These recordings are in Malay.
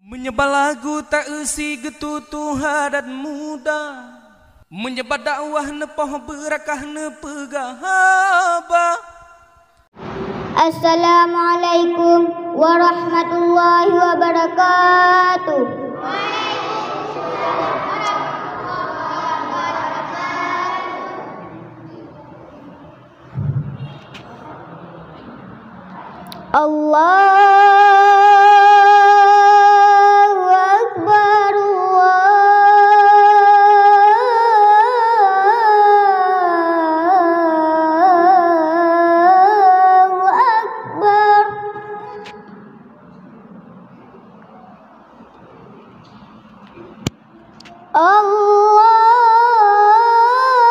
Menyebar lagu tak isi getutuha dan muda, menyebar dakwah nepoh berakah nepegahaba. Assalamualaikum warahmatullahi wabarakatuh. Allahu Akbar, Allahu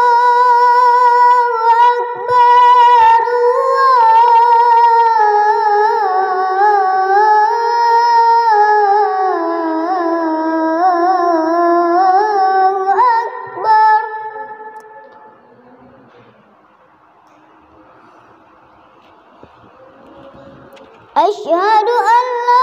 Akbar. Asyhadu an la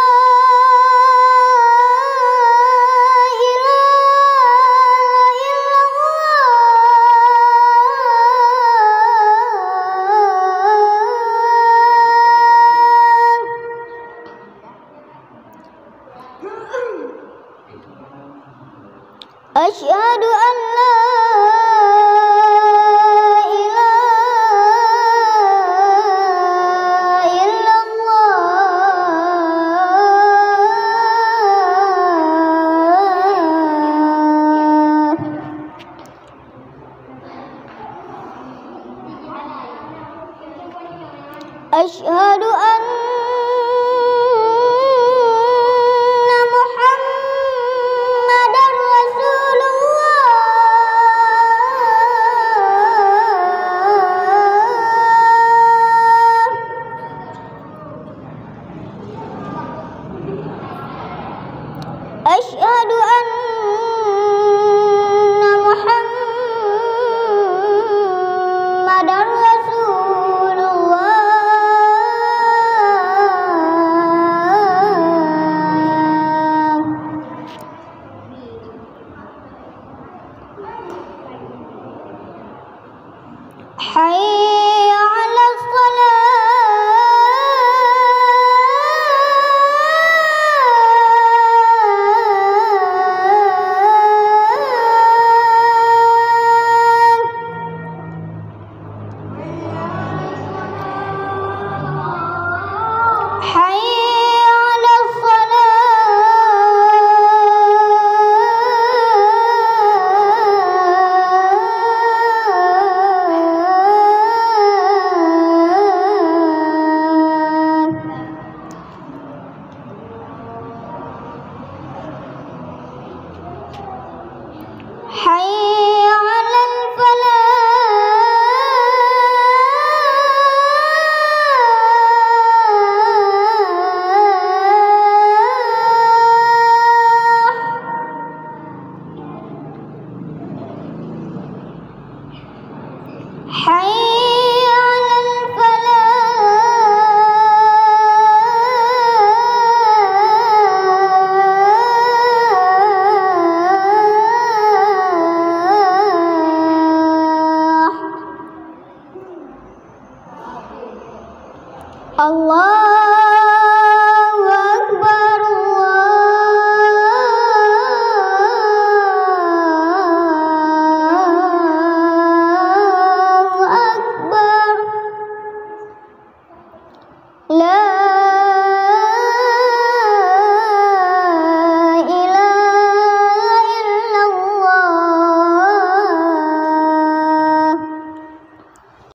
Asyhadu an la ilaha illallah. Asyhadu anna Muhammadar Rasulullah. Asyhadu anna Muhammadar Rasulullah. Hayya 'alas salat. Hayya 'alas Hayya 'alal falah. Hayya 'alal falah. Allahu Akbar, Allahu Akbar. La